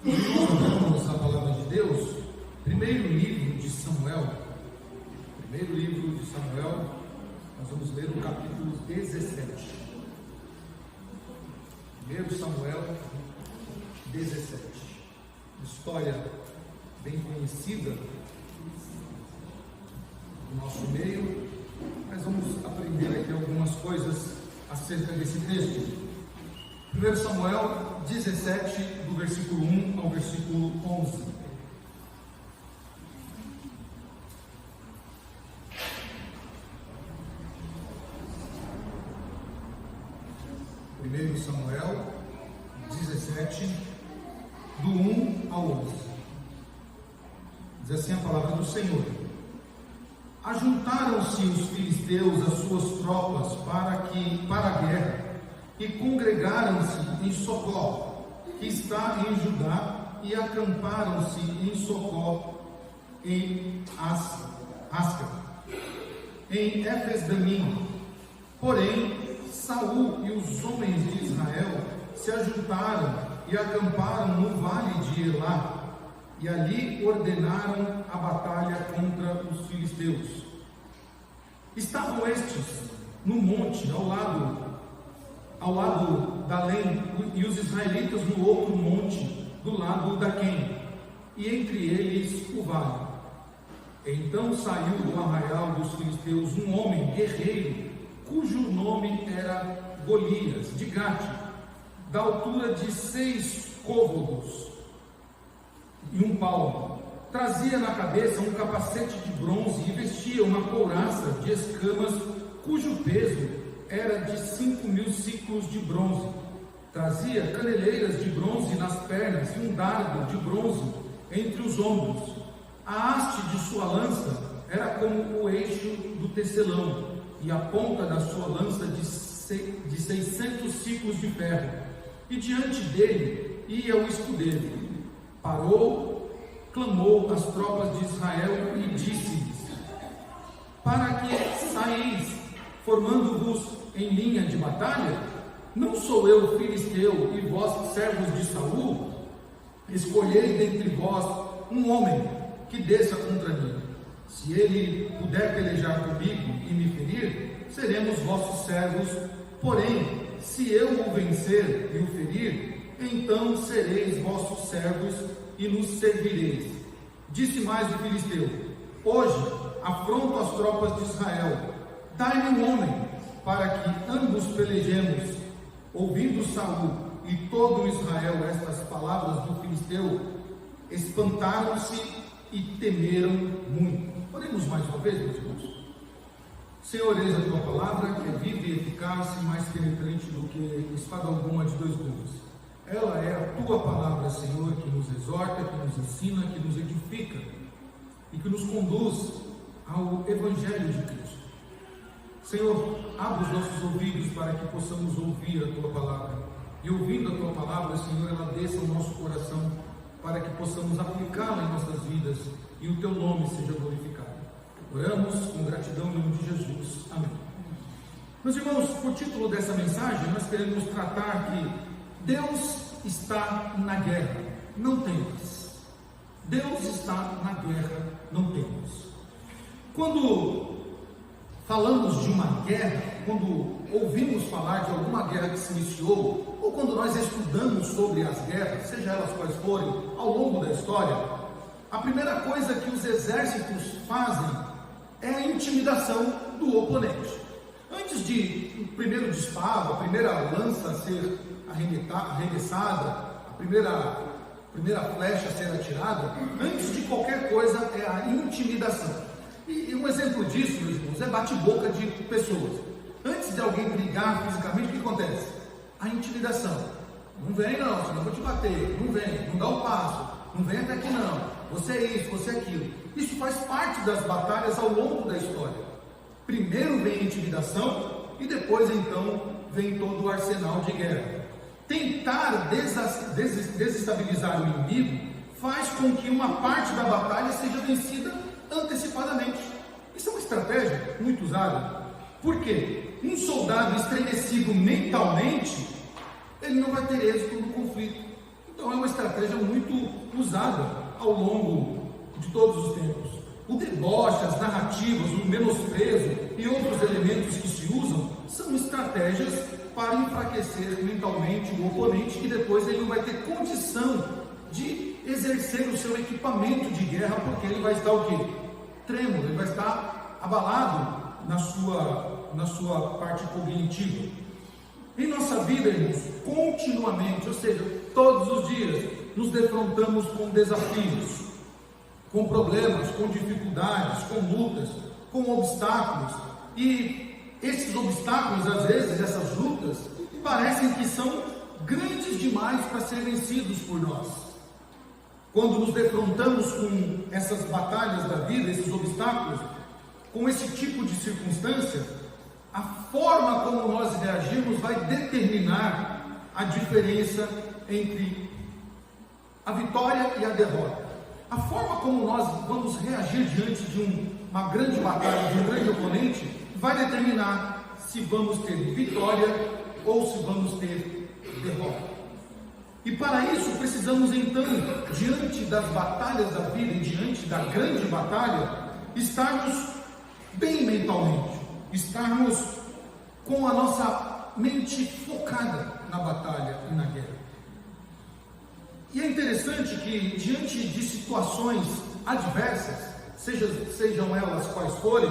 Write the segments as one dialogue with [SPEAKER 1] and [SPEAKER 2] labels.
[SPEAKER 1] Vamos a palavra de Deus, primeiro livro de Samuel, nós vamos ler o capítulo 17. 1 Samuel 17, história bem conhecida no nosso meio, mas vamos aprender aqui algumas coisas acerca desse texto. 1 Samuel 17, do versículo 1 ao versículo 11. Primeiro Samuel 17, do 1 ao 11. Diz assim a palavra do Senhor: Ajuntaram-se os filisteus às suas tropas para a guerra, e congregaram-se em Socó, que está em Judá, e acamparam-se em Socó, em Asca, em Efes-Damim. Porém, Saul e os homens de Israel se ajuntaram e acamparam no vale de Elá, e ali ordenaram a batalha contra os filisteus. Estavam estes no monte, ao lado da Além, e os israelitas no outro monte, do lado da Quem, e entre eles o vale. Então saiu do arraial dos filisteus um homem guerreiro, cujo nome era Golias, de Gate, da altura de 6 côvados e um palmo. Trazia na cabeça um capacete de bronze e vestia uma couraça de escamas, cujo peso era de 5.000 ciclos de bronze. Trazia caneleiras de bronze nas pernas e um dardo de bronze entre os ombros. A haste de sua lança era como o eixo do tecelão, e a ponta da sua lança de 600 ciclos de ferro. E diante dele ia o escudeiro. Parou, clamou às tropas de Israel e disse-lhes: Para que saís, formando-vos em linha de batalha? Não sou eu filisteu e vós servos de Saul? Escolhei dentre vós um homem que desça contra mim. Se ele puder pelejar comigo e me ferir, seremos vossos servos. Porém, se eu o vencer e o ferir, então sereis vossos servos e nos servireis. Disse mais o filisteu: Hoje afronto as tropas de Israel. Dai-me um homem, para que ambos pelejemos. Ouvindo Saul e todo Israel estas palavras do filisteu, espantaram-se e temeram muito. Oremos mais uma vez, meus irmãos. Senhor, eis a tua palavra, que é viva e eficaz e mais penetrante do que espada alguma de 2 gumes. Ela é a tua palavra, Senhor, que nos exorta, que nos ensina, que nos edifica e que nos conduz ao Evangelho de Cristo. Senhor, abre os nossos ouvidos para que possamos ouvir a tua palavra. E ouvindo a tua palavra, Senhor, ela desça ao nosso coração, para que possamos aplicá-la em nossas vidas e o teu nome seja glorificado. Oramos com gratidão em nome de Jesus. Amém. Meus irmãos, o título dessa mensagem, nós queremos tratar que Deus está na guerra, não temas. Deus está na guerra, não temas. Quando falamos de uma guerra, quando ouvimos falar de alguma guerra que se iniciou, ou quando nós estudamos sobre as guerras, seja elas quais forem, ao longo da história, a primeira coisa que os exércitos fazem é a intimidação do oponente. Antes de o primeiro disparo, a primeira lança ser arremessada, a primeira flecha ser atirada, antes de qualquer coisa é a intimidação. E um exemplo disso, meus irmãos, é bate-boca de pessoas. Antes de alguém brigar fisicamente, o que acontece? A intimidação. Não vem não, senão eu vou te bater. Não vem, não dá um passo. Não vem até aqui não. Você é isso, você é aquilo. Isso faz parte das batalhas ao longo da história. Primeiro vem a intimidação e depois então vem todo o arsenal de guerra. Tentar desestabilizar o inimigo faz com que uma parte da batalha seja vencida antecipadamente. Isso é uma estratégia muito usada. Por quê? Um soldado estremecido mentalmente, ele não vai ter êxito no conflito. Então é uma estratégia muito usada ao longo de todos os tempos. O deboche, as narrativas, o menosprezo e outros elementos que se usam são estratégias para enfraquecer mentalmente o oponente, e depois ele não vai ter condição de exercer o seu equipamento de guerra, porque ele vai estar o quê? Trêmulo, ele vai estar abalado na sua parte cognitiva. Em nossa vida, irmãos, continuamente, ou seja, todos os dias, nos defrontamos com desafios, com problemas, com dificuldades, com lutas, com obstáculos. E esses obstáculos, às vezes, essas lutas, parecem que são grandes demais para serem vencidos por nós. Quando nos defrontamos com essas batalhas da vida, esses obstáculos, com esse tipo de circunstância, a forma como nós reagimos vai determinar a diferença entre a vitória e a derrota. A forma como nós vamos reagir diante de uma grande batalha, de um grande oponente, vai determinar se vamos ter vitória ou se vamos ter derrota. E para isso precisamos então, diante das batalhas da vida e diante da grande batalha, estarmos bem mentalmente, estarmos com a nossa mente focada na batalha e na guerra. E é interessante que, diante de situações adversas, sejam elas quais forem,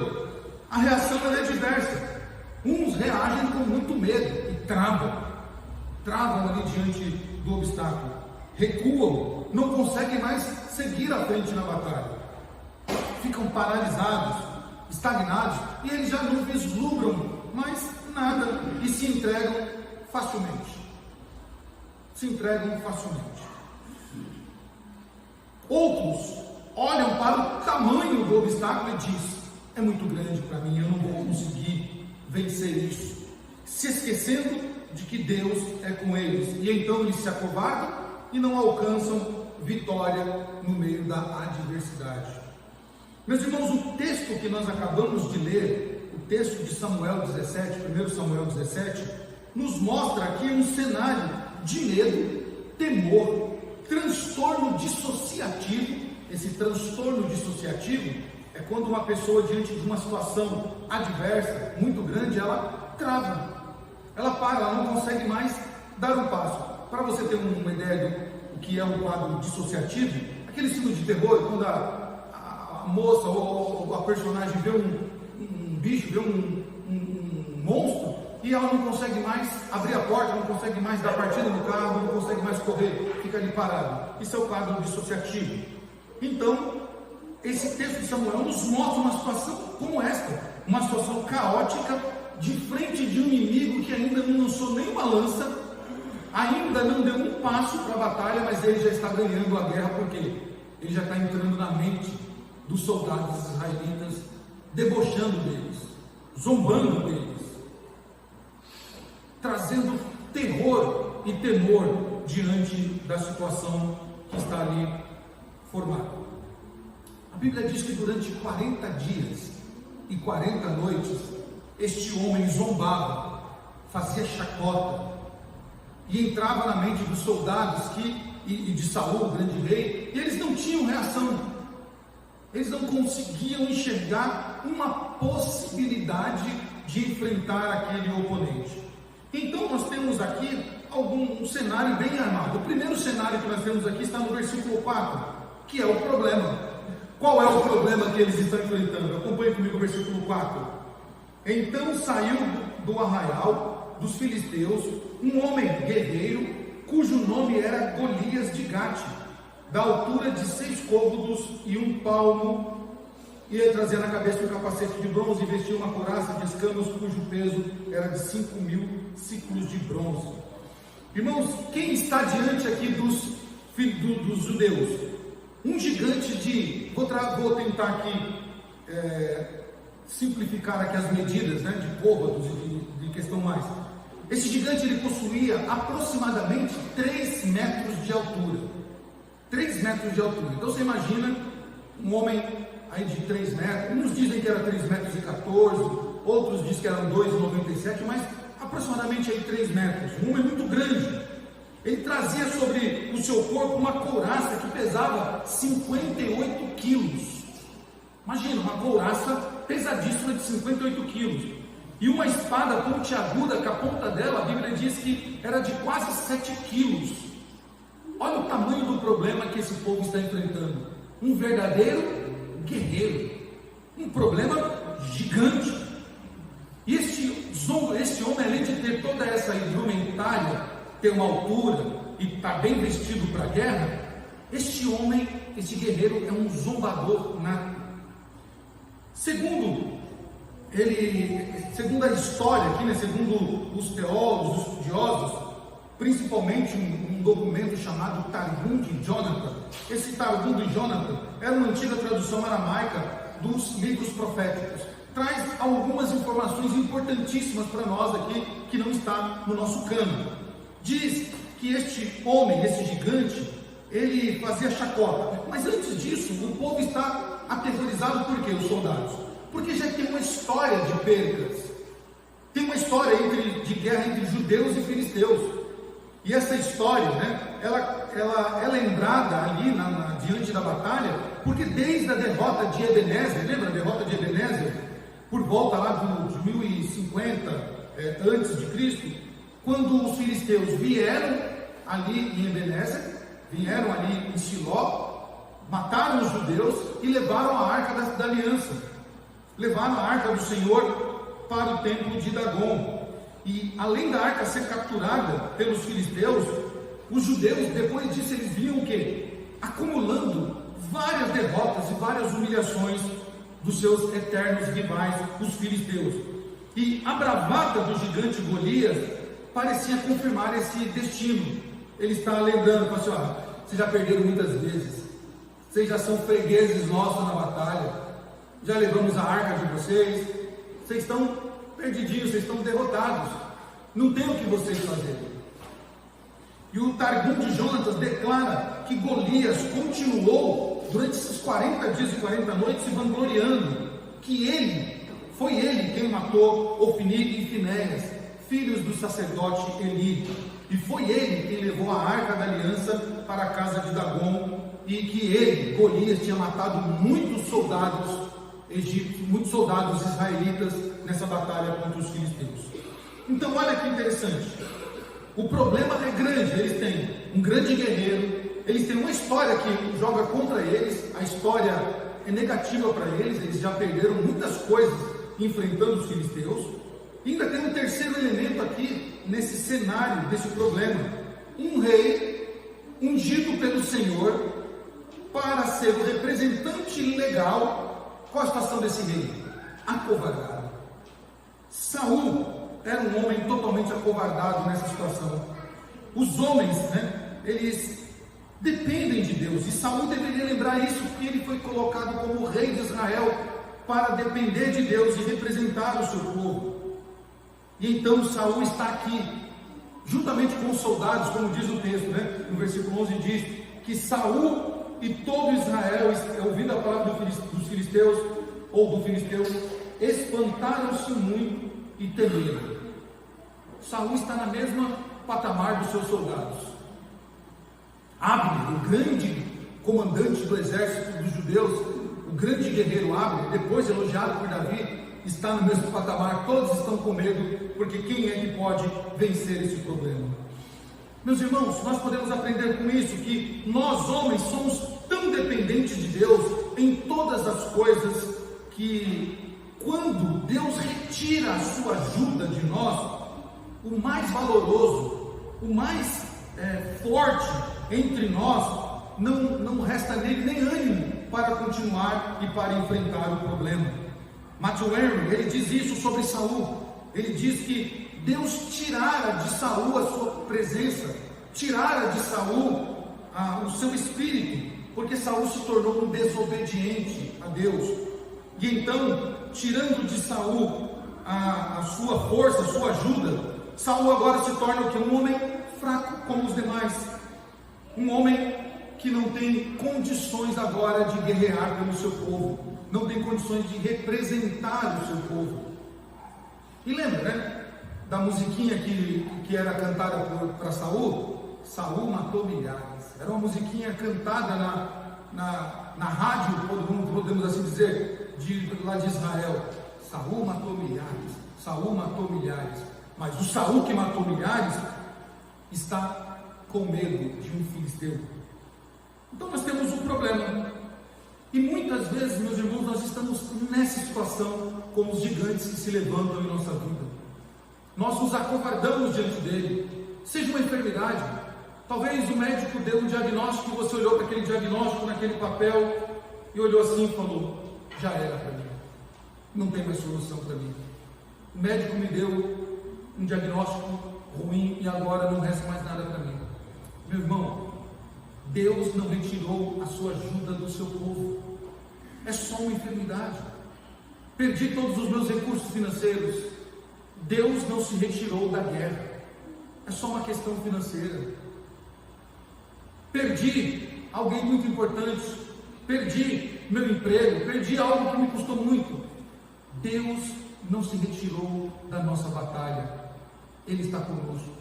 [SPEAKER 1] a reação é diversa. Uns reagem com muito medo e travam ali diante do obstáculo, recuam, não conseguem mais seguir à frente na batalha, ficam paralisados, estagnados, e eles já não vislumbram mais nada e se entregam facilmente. Outros olham para o tamanho do obstáculo e dizem: é muito grande para mim, eu não vou conseguir vencer isso, se esquecendo de que Deus é com eles, e então eles se acovardam e não alcançam vitória no meio da adversidade. Meus irmãos, o texto que nós acabamos de ler, o texto de Samuel 17, 1 Samuel 17, nos mostra aqui um cenário de medo, temor, transtorno dissociativo. Esse transtorno dissociativo é quando uma pessoa, diante de uma situação adversa, muito grande, ela trava, ela para, ela não consegue mais dar um passo. Para você ter uma ideia do que é um quadro dissociativo, aquele filme de terror, quando a moça ou a personagem vê um bicho, vê um monstro, e ela não consegue mais abrir a porta, não consegue mais dar partida no carro, não consegue mais correr, fica ali parado. Isso é o quadro dissociativo. Então, esse texto de Samuel nos mostra uma situação como esta, uma situação caótica, de frente de um inimigo que ainda não lançou nenhuma lança, ainda não deu um passo para a batalha, mas ele já está ganhando a guerra, porque ele já está entrando na mente dos soldados israelitas, debochando deles, zombando deles, trazendo terror e temor diante da situação que está ali formada. A Bíblia diz que durante 40 dias e 40 noites, este homem zombava, fazia chacota, e entrava na mente dos soldados e de Saul, o grande rei, e eles não tinham reação, eles não conseguiam enxergar uma possibilidade de enfrentar aquele oponente. Então nós temos aqui um cenário bem armado. O primeiro cenário que nós temos aqui está no versículo 4, que é o problema. Qual é o problema que eles estão enfrentando? Acompanhe comigo o versículo 4. Então saiu do arraial dos filisteus um homem guerreiro, cujo nome era Golias de Gate, da altura de 6 côvados e 1 palmo, e ele trazia na cabeça um capacete de bronze e vestia uma couraça de escamas, cujo peso era de 5.000 ciclos de bronze. Irmãos, quem está diante aqui dos judeus? Um gigante de... Vou tentar aqui simplificar aqui as medidas, né, de côvados e de questão mais. Esse gigante, ele possuía aproximadamente 3 metros de altura. 3 metros de altura. Então você imagina um homem aí de 3 metros, uns dizem que era 3 metros e 14, outros dizem que eram 2,97, mas aproximadamente aí 3 metros. Um homem muito grande. Ele trazia sobre o seu corpo uma couraça que pesava 58 quilos. Imagina, uma couraça pesadíssima de 58 quilos. E uma espada pontiaguda, que a ponta dela, a Bíblia diz que era de quase 7 quilos. Olha o tamanho do problema que esse povo está enfrentando. Um verdadeiro guerreiro. Um problema gigante. E este homem, além de ter toda essa indumentária, ter uma altura e estar bem vestido para a guerra, este homem, este guerreiro, é um zombador nato. Segundo a história aqui, né, segundo os teólogos, os estudiosos, principalmente um documento chamado Targum de Jonathan. Esse Targum de Jonathan era uma antiga tradução aramaica dos livros proféticos. Traz algumas informações importantíssimas para nós aqui, que não está no nosso cano. Diz que este homem, esse gigante, ele fazia chacota. Mas antes disso, o povo está aterrorizado. Por quê, os soldados? Porque já tem uma história de perdas. Tem uma história de guerra entre judeus e filisteus. E essa história, né, ela é lembrada ali diante da batalha, porque desde a derrota de Ebenezer, lembra a derrota de Ebenezer? Por volta lá de 1050 antes de Cristo, quando os filisteus vieram ali em Ebenezer, vieram ali em Siló, mataram os judeus e levaram a arca da aliança, levaram a arca do Senhor para o templo de Dagon. E além da arca ser capturada pelos filisteus, os judeus, depois disso, eles vinham o quê? Acumulando várias derrotas e várias humilhações dos seus eternos rivais, os filisteus. E a bravata do gigante Golias parecia confirmar esse destino. Ele está lembrando, assim, vocês já perderam muitas vezes, vocês já são fregueses nossos na batalha, já levamos a arca de vocês estão perdidinhos, vocês estão derrotados, não tem o que vocês fazerem. E o Targum de Jonatas declara que Golias continuou durante esses 40 dias e 40 noites se vangloriando, que foi ele quem matou Ofni e Finéias, filhos do sacerdote Eli, e foi ele quem levou a arca da aliança para a casa de Dagon, e que ele, Golias, tinha matado muitos soldados egípcios, muitos soldados israelitas nessa batalha contra os filisteus. Então olha que interessante, o problema é grande. Eles têm um grande guerreiro, eles têm uma história que joga contra eles, a história é negativa para eles já perderam muitas coisas enfrentando os filisteus. E ainda tem um terceiro elemento aqui nesse cenário, desse problema: um rei ungido pelo Senhor para ser o representante legal. Qual a situação desse rei? Acovardado. Saul era um homem totalmente acovardado nessa situação. Os homens, né, eles dependem de Deus, e Saul deveria lembrar isso, porque ele foi colocado como rei de Israel para depender de Deus e representar o seu povo. E então Saul está aqui, juntamente com os soldados, como diz o texto, né? No versículo 11 diz que Saul e todo Israel, ouvindo a palavra dos filisteus, ou do filisteu, espantaram-se muito e temeram. Saul está na mesma patamar dos seus soldados. Abner, o grande comandante do exército dos judeus, o grande guerreiro Abner, depois elogiado por Davi, está no mesmo patamar. Todos estão com medo, porque quem é que pode vencer esse problema? Meus irmãos, nós podemos aprender com isso que nós homens somos tão dependentes de Deus em todas as coisas, que quando Deus retira a sua ajuda de nós, o mais valoroso, o mais forte entre nós, não resta nele nem ânimo para continuar e para enfrentar o problema. Matthew Henry, ele diz isso sobre Saul. Ele diz que Deus tirara de Saul a sua presença, tirara de Saul o seu espírito, porque Saul se tornou um desobediente a Deus. E então, tirando de Saul a sua força, a sua ajuda, Saul agora se torna o quê? Um homem fraco como os demais, um homem que não tem condições agora de guerrear pelo seu povo, não tem condições de representar o seu povo. E lembra, né, da musiquinha que era cantada para Saul? Saul matou milhares. Era uma musiquinha cantada na rádio, podemos assim dizer, lá de Israel. Saul matou milhares, Saul matou milhares. Mas o Saul que matou milhares está com medo de um filisteu. Então nós temos um problema. E muitas vezes, meus irmãos, nós estamos nessa situação como os gigantes que se levantam em nossa vida. Nós nos acovardamos diante dele. Seja uma enfermidade, talvez o médico deu um diagnóstico e você olhou para aquele diagnóstico naquele papel e olhou assim e falou: já era para mim, não tem mais solução para mim. O médico me deu um diagnóstico ruim e agora não resta mais nada para mim. Meu irmão, Deus não retirou a sua ajuda do seu povo. É só uma enfermidade. Perdi todos os meus recursos financeiros. Deus não se retirou da guerra. É só uma questão financeira. Perdi alguém muito importante. Perdi meu emprego. Perdi algo que me custou muito. Deus não se retirou da nossa batalha. Ele está conosco.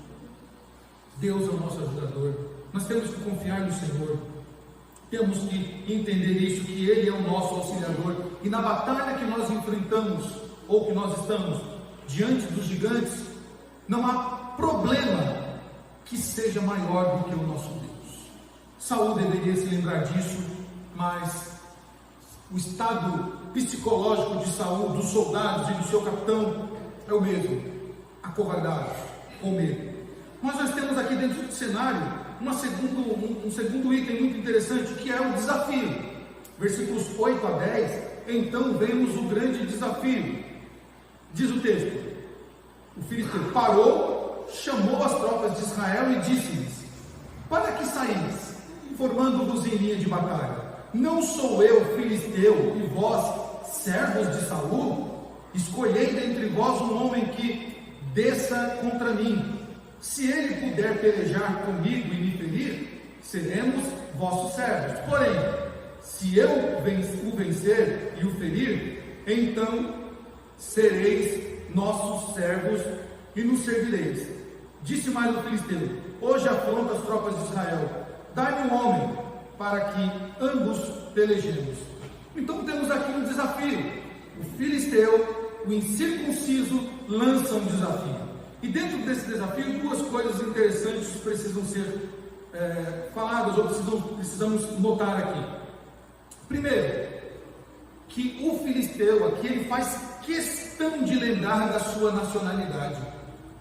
[SPEAKER 1] Deus é o nosso ajudador. Nós temos que confiar no Senhor. Temos que entender isso, que Ele é o nosso auxiliador. E na batalha que nós enfrentamos, ou que nós estamos diante dos gigantes, não há problema que seja maior do que o nosso Deus. Saul deveria se lembrar disso, mas o estado psicológico de Saul, dos soldados e do seu capitão é o mesmo: acovardados, com medo. Mas nós temos aqui dentro do cenário um segundo item muito interessante, que é o desafio. Versículos 8 a 10, então vemos o grande desafio. Diz o texto: o filisteu parou, chamou as tropas de Israel e disse-lhes: para que saís, formando-vos em linha de batalha? Não sou eu filisteu e vós servos de Saul? Escolhei dentre vós um homem que desça contra mim. Se ele puder pelejar comigo e me ferir, seremos vossos servos. Porém, se eu o vencer e o ferir, então sereis nossos servos e nos servireis. Disse mais o filisteu: hoje afronta as tropas de Israel, dai-me um homem para que ambos pelejemos. Então temos aqui um desafio. O filisteu, o incircunciso, lança um desafio. E dentro desse desafio, duas coisas interessantes precisam ser faladas, ou precisamos notar aqui. Primeiro, que o filisteu aqui, ele faz questão de lembrar da sua nacionalidade.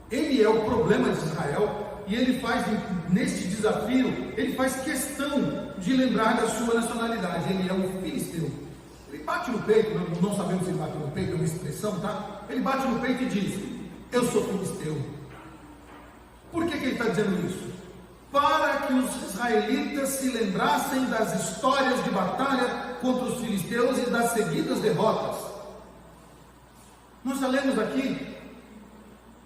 [SPEAKER 1] Ele é o problema de Israel, e ele faz, neste desafio, ele faz questão de lembrar da sua nacionalidade. Ele é um filisteu. Ele bate no peito, não sabemos se ele bate no peito, é uma expressão, tá? Ele bate no peito e diz: eu sou filisteu. Por que ele está dizendo isso? Para que os israelitas se lembrassem das histórias de batalha contra os filisteus e das seguidas derrotas. Nós já lemos aqui,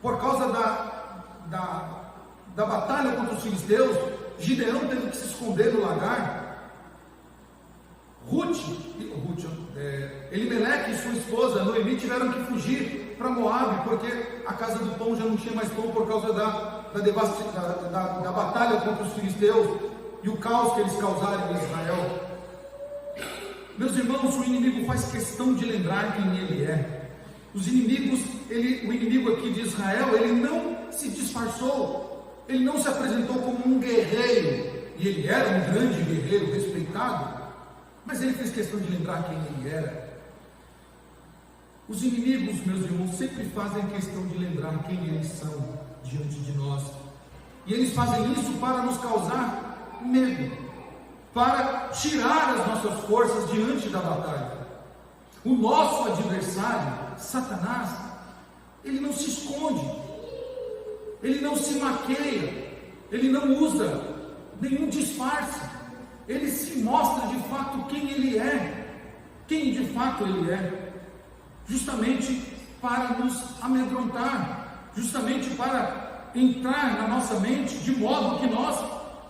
[SPEAKER 1] por causa da batalha contra os filisteus, Gideão teve que se esconder no lagar. Elimeleque e sua esposa Noemi tiveram que fugir para Moabe, porque a casa do pão já não tinha mais pão por causa da batalha contra os filisteus e o caos que eles causaram em Israel. Meus irmãos, o inimigo faz questão de lembrar quem ele é. O inimigo aqui de Israel, ele não se disfarçou, ele não se apresentou como um guerreiro, e ele era um grande guerreiro, respeitado, mas ele fez questão de lembrar quem ele era. Os inimigos, meus irmãos, sempre fazem questão de lembrar quem eles são diante de nós. E eles fazem isso para nos causar medo, para tirar as nossas forças diante da batalha. O nosso adversário, Satanás, ele não se esconde, ele não se maqueia, ele não usa nenhum disfarce. Ele se mostra de fato quem ele é, quem de fato ele é, justamente para nos amedrontar, justamente para entrar na nossa mente, de modo que nós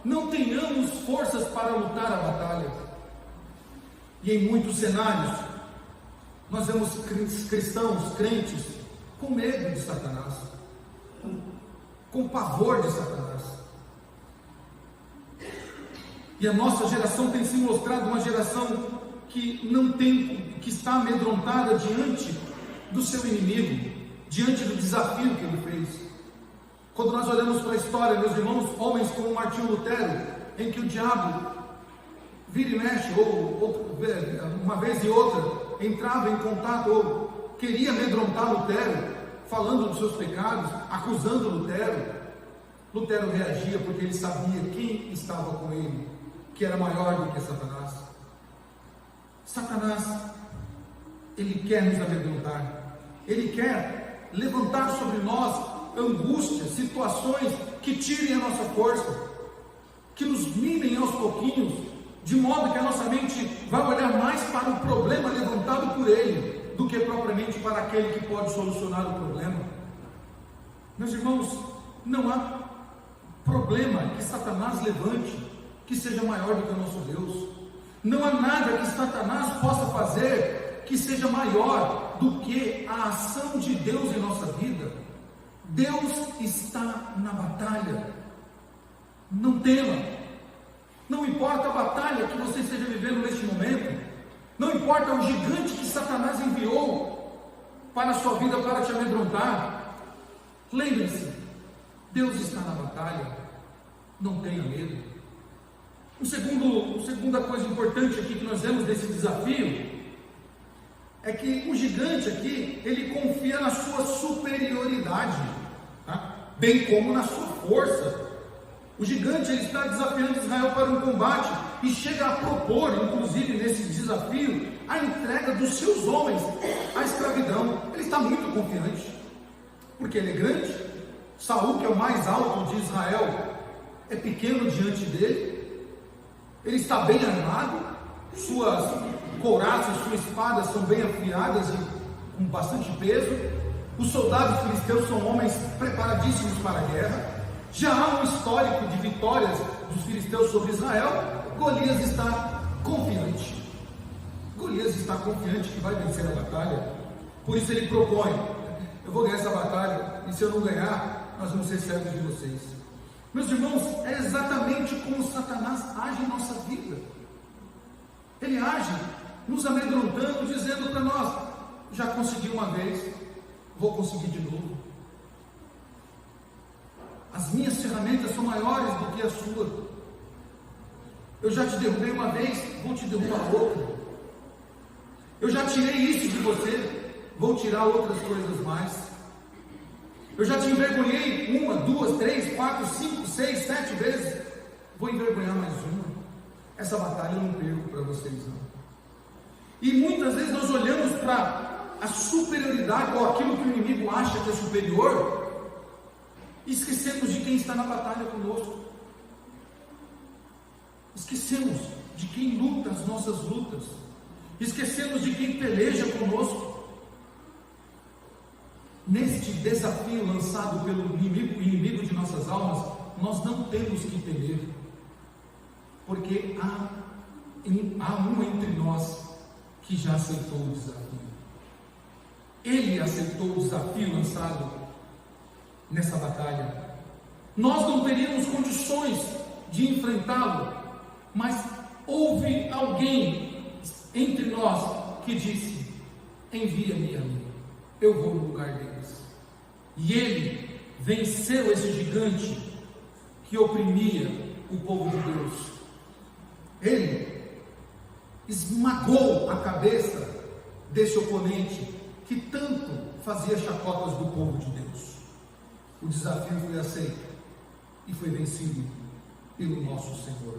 [SPEAKER 1] não tenhamos forças para lutar a batalha. E em muitos cenários, nós vemos cristãos, crentes, com medo de Satanás, com pavor de Satanás. E a nossa geração tem se mostrado uma geração que não tem, que está amedrontada diante do seu inimigo, diante do desafio que ele fez. Quando nós olhamos para a história, meus irmãos, homens como Martinho Lutero, em que o diabo vira e mexe, ou uma vez e outra, entrava em contato, ou queria amedrontar Lutero, falando dos seus pecados, acusando Lutero. Lutero reagia porque ele sabia quem estava com ele, que era maior do que Satanás. Satanás, ele quer nos amedrontar, ele quer levantar sobre nós angústias, situações que tirem a nossa força, que nos minem aos pouquinhos, de modo que a nossa mente vai olhar mais para o problema levantado por ele, do que propriamente para aquele que pode solucionar o problema. Meus irmãos, não há problema que Satanás levante que seja maior do que o nosso Deus. Não há nada que Satanás possa fazer que seja maior do que a ação de Deus em nossa vida. Deus está na batalha. Não tema. Não importa a batalha que você esteja vivendo neste momento. Não importa o gigante que Satanás enviou para a sua vida para te amedrontar. Lembre-se, Deus está na batalha. Não tenha medo. Segunda coisa importante aqui que nós vemos desse desafio é que o gigante aqui, ele confia na sua superioridade, tá? Bem como na sua força. O gigante, ele está desafiando Israel para um combate e chega a propor, inclusive nesse desafio, a entrega dos seus homens à escravidão. Ele está muito confiante, porque ele é grande. Saul, que é o mais alto de Israel, é pequeno diante dele. Ele está bem armado, suas couraças, suas espadas são bem afiadas e com bastante peso. Os soldados filisteus são homens preparadíssimos para a guerra. Já há um histórico de vitórias dos filisteus sobre Israel. Golias está confiante. Golias está confiante que vai vencer a batalha. Por isso ele propõe: eu vou ganhar essa batalha, e se eu não ganhar, nós vamos ser servos de vocês. Meus irmãos, é exatamente como Satanás age em nossa vida. Ele age nos amedrontando, dizendo para nós: já consegui uma vez, vou conseguir de novo. As minhas ferramentas são maiores do que a sua. Eu já te derrubei uma vez, vou te derrubar outra. Eu já tirei isso de você, vou tirar outras coisas mais. Eu já te envergonhei 1, 2, 3, 4, 5, 6, 7 vezes. Vou envergonhar mais uma. Essa batalha eu não perco para vocês, não. E muitas vezes nós olhamos para a superioridade ou aquilo que o inimigo acha que é superior e esquecemos de quem está na batalha conosco. Esquecemos de quem luta as nossas lutas. Esquecemos de quem peleja conosco. Neste desafio lançado pelo inimigo de nossas almas, nós não temos que temer, porque há um entre nós que já aceitou o desafio. Ele aceitou o desafio lançado nessa batalha. Nós não teríamos condições de enfrentá-lo, mas houve alguém entre nós que disse: envia-me a mim, eu vou no lugar deles. E ele venceu esse gigante que oprimia o povo de Deus. Ele esmagou a cabeça desse oponente que tanto fazia chacotas do povo de Deus. O desafio foi aceito e foi vencido pelo nosso Senhor.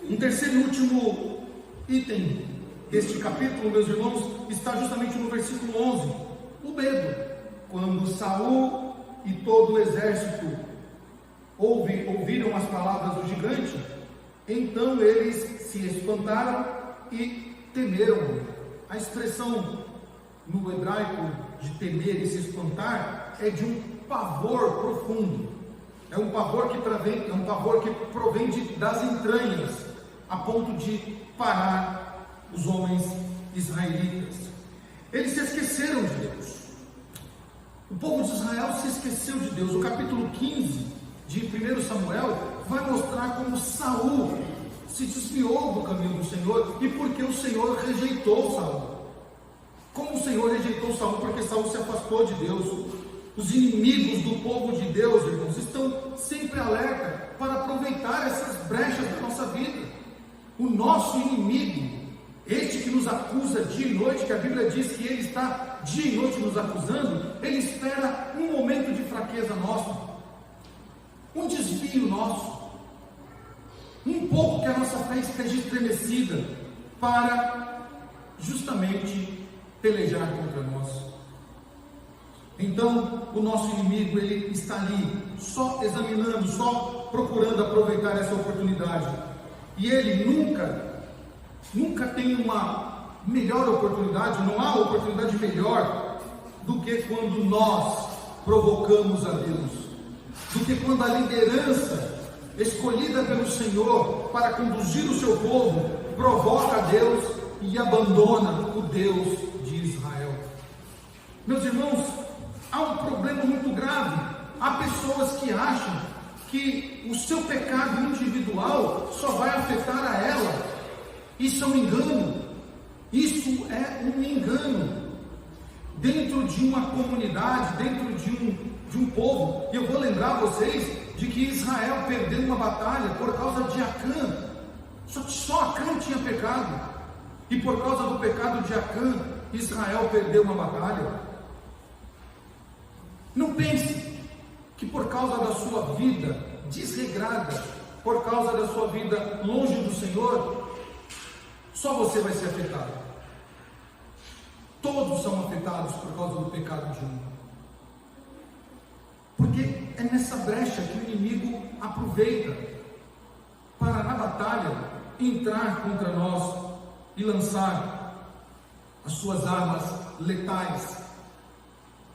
[SPEAKER 1] Um terceiro e último item deste capítulo, meus irmãos, está justamente no versículo 11, o medo. Quando Saul e todo o exército ouviram as palavras do gigante, então eles se espantaram e temeram. A expressão no hebraico de temer e se espantar é de um pavor profundo. É um pavor que provém das entranhas, a ponto de parar os homens israelitas. Eles se esqueceram de Deus. O povo de Israel se esqueceu de Deus. O capítulo 15 de 1 Samuel vai mostrar como Saul se desviou do caminho do Senhor e porque o Senhor rejeitou Saul. Como o Senhor rejeitou Saul? Porque Saul se afastou de Deus. Os inimigos do povo de Deus, irmãos, estão sempre alerta para aproveitar essas brechas da nossa vida. O nosso inimigo, este que nos acusa dia e noite, que a Bíblia diz que ele está dia e noite nos acusando, ele espera um momento de fraqueza nosso, um desvio nosso, um pouco que a nossa fé esteja estremecida, para justamente pelejar contra nós. Então, o nosso inimigo, ele está ali, só examinando, só procurando aproveitar essa oportunidade. E ele nunca tem uma melhor oportunidade, não há oportunidade melhor do que quando nós provocamos a Deus, do que quando a liderança escolhida pelo Senhor para conduzir o seu povo provoca a Deus e abandona o Deus de Israel. Meus irmãos, há um problema muito grave. Há pessoas que acham que o seu pecado individual só vai afetar a ela. Isso é um engano. Isso é um engano. Dentro de uma comunidade, dentro de um povo, eu vou lembrar vocês de que Israel perdeu uma batalha por causa de Acã. Só Acã tinha pecado. E por causa do pecado de Acã, Israel perdeu uma batalha. Não pense que por causa da sua vida desregrada, por causa da sua vida longe do Senhor, só você vai ser afetado. Todos são afetados por causa do pecado de um. Porque é nessa brecha que o inimigo aproveita para, na batalha, entrar contra nós e lançar as suas armas letais,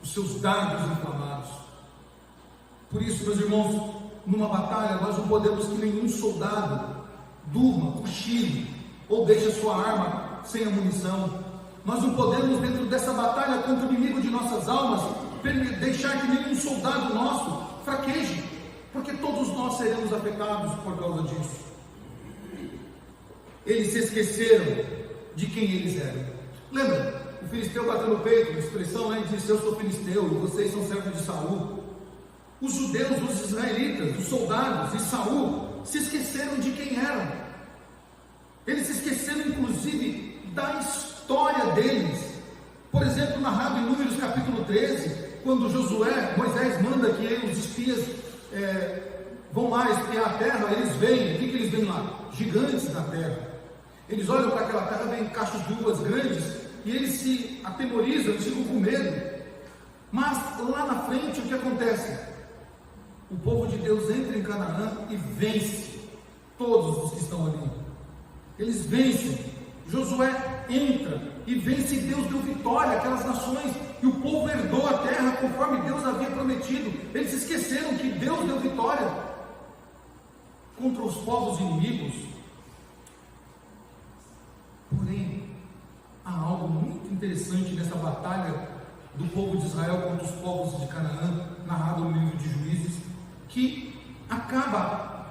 [SPEAKER 1] os seus dardos inflamados. Por isso, meus irmãos, numa batalha nós não podemos que nenhum soldado durma, cochile ou deixe a sua arma sem a munição. Nós não podemos, dentro dessa batalha contra o inimigo de nossas almas, deixar que nenhum soldado nosso fraqueje, porque todos nós seremos afetados por causa disso. Eles se esqueceram de quem eles eram. Lembra? O filisteu bateu no peito, a expressão, né, disse: eu sou filisteu, vocês são servos de Saul. Os judeus, os israelitas, os soldados e Saul se esqueceram de quem eram. Eles se esqueceram, inclusive, da história deles. Por exemplo, narrado em Números capítulo 13, quando Moisés manda que os espias vão lá espiar a terra, eles veem, o que eles veem lá? Gigantes na terra. Eles olham para aquela terra, veem cachos de uvas grandes, e eles se atemorizam, eles ficam com medo. Mas lá na frente, o que acontece? O povo de Deus entra em Canaã e vence todos os que estão ali. Eles vencem. Josué entra e vence, e Deus deu vitória àquelas nações, e o povo herdou a terra conforme Deus havia prometido. Eles esqueceram que Deus deu vitória contra os povos inimigos. Porém, há algo muito interessante nessa batalha do povo de Israel contra os povos de Canaã, narrado no livro de Juízes, que acaba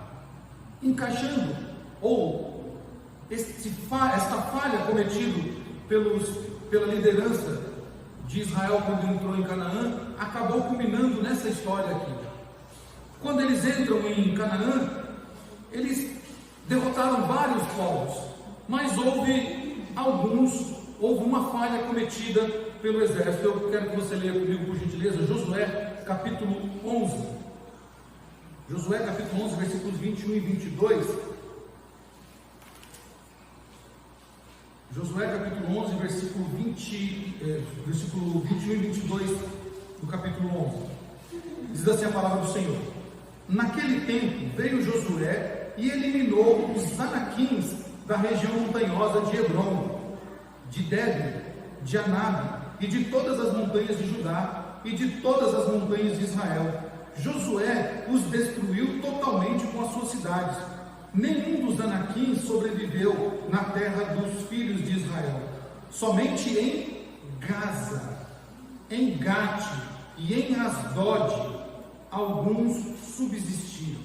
[SPEAKER 1] encaixando, ou esta falha cometida pela liderança de Israel quando entrou em Canaã, acabou culminando nessa história aqui. Quando eles entram em Canaã, eles derrotaram vários povos, mas houve uma falha cometida pelo exército. Eu quero que você leia comigo, por gentileza, Josué capítulo 11. Josué capítulo 11, versículos 21 e 22. Josué capítulo 11, versículo 21 e 22 do capítulo 11. Diz assim a palavra do Senhor: naquele tempo veio Josué e eliminou os anaquins da região montanhosa de Hebrom, de Débir, de Anabe e de todas as montanhas de Judá e de todas as montanhas de Israel. Josué os destruiu totalmente com as suas cidades. Nenhum dos anaquins sobreviveu na terra dos filhos de Israel. Somente em Gaza, em Gate e em Asdod alguns subsistiram.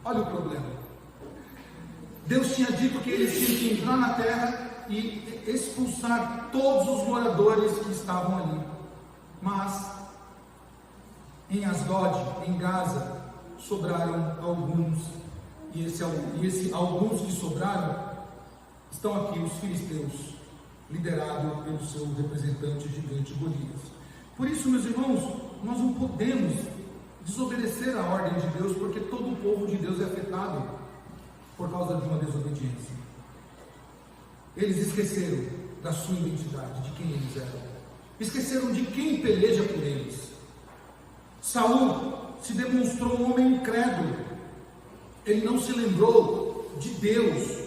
[SPEAKER 1] Olha o problema. Deus tinha dito que eles tinham que entrar na terra e expulsar todos os moradores que estavam ali. Mas em Asdod, em Gaza, sobraram alguns. E esse alguns que sobraram estão aqui, os filisteus, liderados pelo seu representante gigante Golias. Por isso, meus irmãos, nós não podemos desobedecer a ordem de Deus, porque todo o povo de Deus é afetado por causa de uma desobediência. Eles esqueceram da sua identidade, de quem eles eram. Esqueceram de quem peleja por eles. Saul se demonstrou um homem incrédulo. Ele não se lembrou de Deus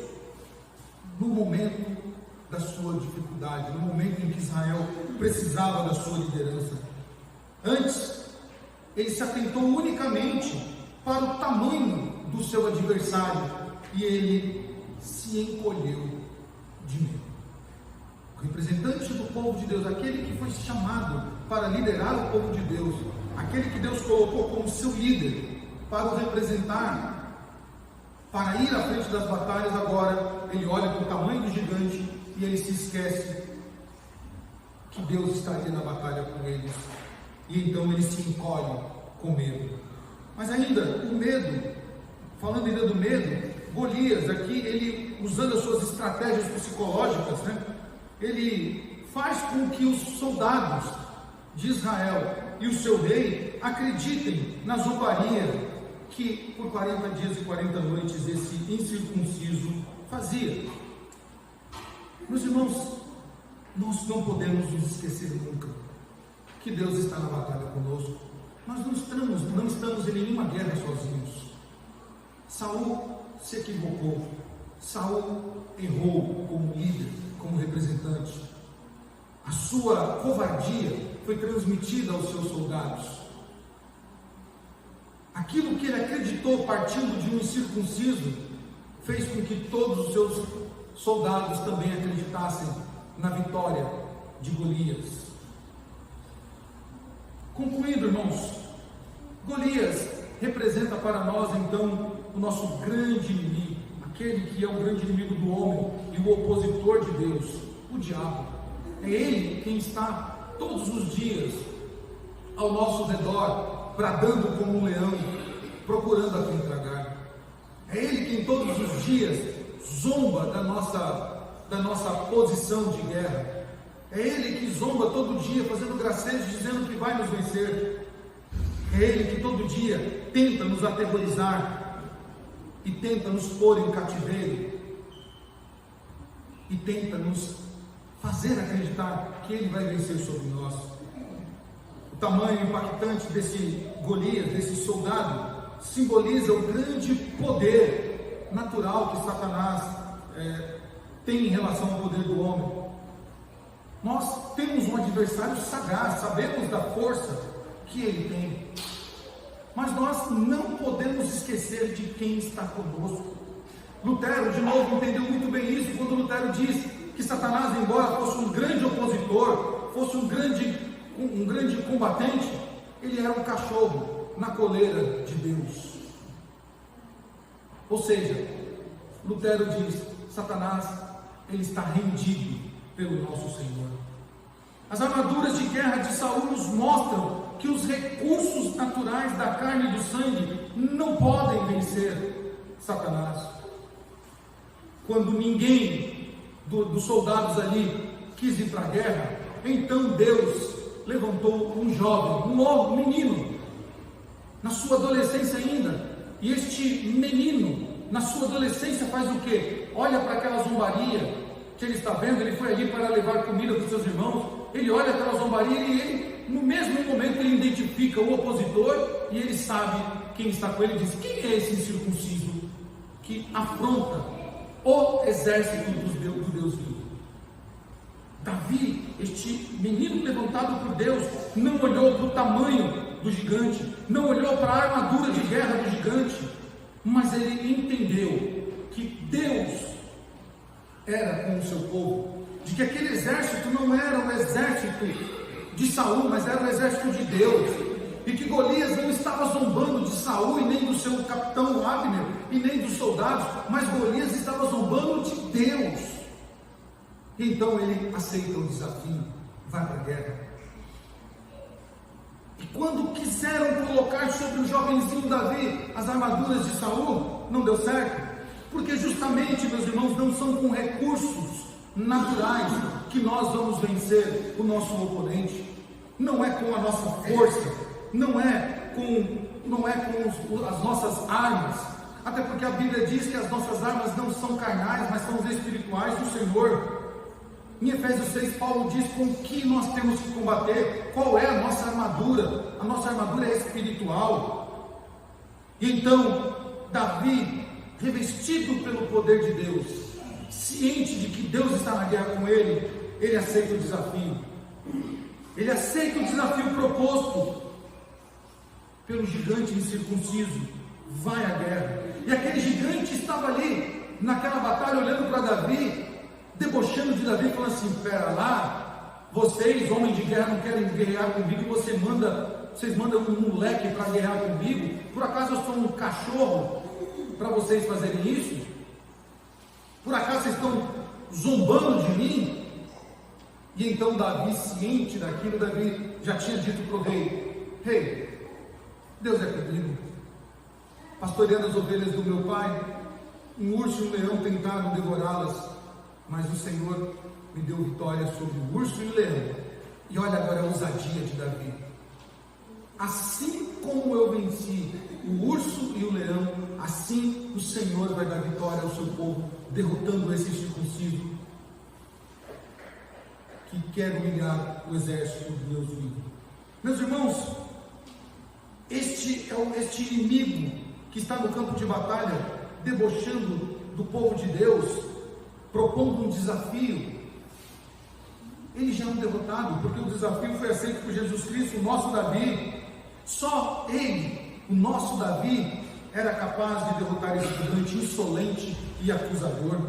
[SPEAKER 1] no momento da sua dificuldade, no momento em que Israel precisava da sua liderança. Antes, ele se atentou unicamente para o tamanho do seu adversário e ele se encolheu de medo. O representante do povo de Deus, aquele que foi chamado para liderar o povo de Deus, aquele que Deus colocou como seu líder para o representar, para ir à frente das batalhas, agora ele olha para o tamanho do gigante e ele se esquece que Deus estaria na batalha com eles. E então ele se encolhe com medo. Mas ainda, o medo, falando ainda do medo, Golias aqui, ele usando as suas estratégias psicológicas, ele faz com que os soldados de Israel e o seu rei acreditem na zombaria que por 40 dias e 40 noites esse incircunciso fazia. Meus irmãos, nós não podemos nos esquecer nunca que Deus está na batalha conosco. Nós não estamos em nenhuma guerra sozinhos. Saul se equivocou. Saul errou como líder, como representante. A sua covardia foi transmitida aos seus soldados. Aquilo que ele acreditou partindo de um incircunciso fez com que todos os seus soldados também acreditassem na vitória de Golias. Concluindo, irmãos, Golias representa para nós então o nosso grande inimigo, aquele que é o grande inimigo do homem e o opositor de Deus, o diabo. É ele quem está todos os dias ao nosso redor, bradando como um leão, procurando a quem tragar. É ele quem todos os dias zomba da nossa posição de guerra. É ele que zomba todo dia, fazendo gracejos, dizendo que vai nos vencer. É ele que todo dia tenta nos aterrorizar e tenta nos pôr em cativeiro e tenta nos fazer acreditar que ele vai vencer sobre nós. O tamanho impactante desse Golias, desse soldado, simboliza o grande poder natural que Satanás tem em relação ao poder do homem. Nós temos um adversário sagaz, sabemos da força que ele tem, mas nós não podemos esquecer de quem está conosco. Lutero, de novo, entendeu muito bem isso quando Lutero diz que Satanás, embora fosse um grande opositor, fosse um grande combatente, ele era um cachorro na coleira de Deus. Ou seja, Lutero diz: Satanás, ele está rendido pelo nosso Senhor. As armaduras de guerra de Saul nos mostram que os recursos naturais da carne e do sangue não podem vencer Satanás. Quando ninguém dos soldados ali quis ir para a guerra, então Deus levantou um jovem, um menino, na sua adolescência ainda, e este menino, na sua adolescência, faz o quê? Olha para aquela zombaria que ele está vendo. Ele foi ali para levar comida para os seus irmãos, ele olha aquela zombaria e ele, no mesmo momento, ele identifica o opositor e ele sabe quem está com ele e diz: quem é esse incircunciso que afronta o exército do Deus vivo? Davi, este menino levantado por Deus, não olhou para o tamanho do gigante, não olhou para a armadura de guerra do gigante, mas ele entendeu que Deus era com o seu povo, de que aquele exército não era o exército de Saul, mas era o exército de Deus, e que Golias não estava zombando de Saul e nem dos seu capitão Abner e nem dos soldados, mas Golias estava zombando de Deus. Então ele aceita o desafio, vai para a guerra. E quando quiseram colocar sobre o jovenzinho Davi as armaduras de Saul, não deu certo, porque justamente, meus irmãos, não são com recursos naturais que nós vamos vencer o nosso oponente. Não é com a nossa força, não é com as nossas armas, até porque a Bíblia diz que as nossas armas não são carnais, mas são espirituais do Senhor. Em Efésios 6, Paulo diz com que nós temos que combater, qual é a nossa armadura. A nossa armadura é espiritual. E então, Davi, revestido pelo poder de Deus, ciente de que Deus está na guerra com ele, ele aceita o desafio. Ele aceita o desafio proposto pelo gigante incircunciso. Vai à guerra. E aquele gigante estava ali, naquela batalha, olhando para Davi, debochando de Davi, falando assim: pera lá, vocês, homens de guerra, não querem guerrear comigo, vocês mandam um moleque para guerrear comigo? Por acaso eu sou um cachorro para vocês fazerem isso? Por acaso vocês estão zombando de mim? E então Davi, ciente daquilo, Davi já tinha dito para o rei: rei, Deus é comigo, pastoreando as ovelhas do meu pai, um urso e um leão tentaram devorá-las, mas o Senhor me deu vitória sobre o urso e o leão. E olha agora a ousadia de Davi: assim como eu venci o urso e o leão, assim o Senhor vai dar vitória ao seu povo, derrotando esse circunciso que quer humilhar o exército de Deus vivo. Meus irmãos, este inimigo que está no campo de batalha, debochando do povo de Deus, propondo um desafio, ele já é um derrotado, porque o desafio foi aceito por Jesus Cristo, o nosso Davi. Só ele, o nosso Davi, era capaz de derrotar esse gigante insolente e acusador.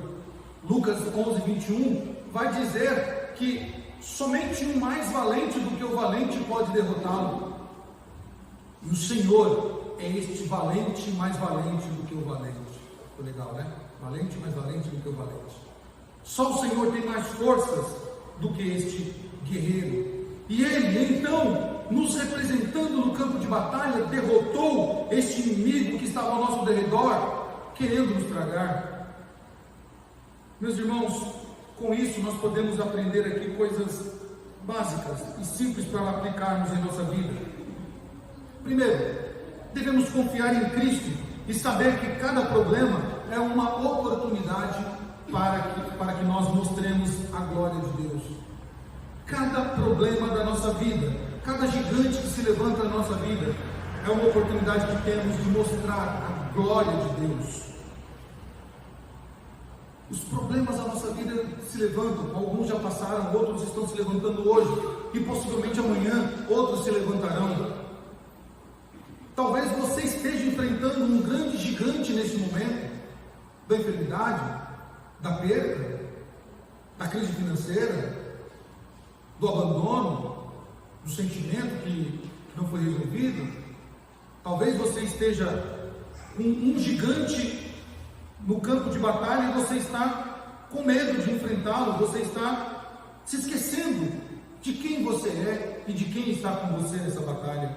[SPEAKER 1] Lucas 11, 21 vai dizer que somente um mais valente do que o valente pode derrotá-lo. E o Senhor é este valente mais valente do que o valente. Ficou legal, né? Valente mais valente do que o valente. Só o Senhor tem mais forças do que este guerreiro. E ele, então, nos representando no campo de batalha, derrotou este inimigo que estava ao nosso derredor, querendo nos tragar. Meus irmãos, com isso nós podemos aprender aqui coisas básicas e simples para aplicarmos em nossa vida. Primeiro, devemos confiar em Cristo e saber que cada problema é uma oportunidade para que nós mostremos a glória de Deus. Cada problema da nossa vida, cada gigante que se levanta na nossa vida, é uma oportunidade que temos de mostrar a glória de Deus. Os problemas da nossa vida se levantam, alguns já passaram, outros estão se levantando hoje, e possivelmente amanhã outros se levantarão. Talvez você esteja enfrentando um grande gigante nesse momento, da enfermidade, da perda, da crise financeira, do abandono, do sentimento que não foi resolvido. Talvez você esteja com um gigante no campo de batalha e você está com medo de enfrentá-lo, você está se esquecendo de quem você é e de quem está com você nessa batalha.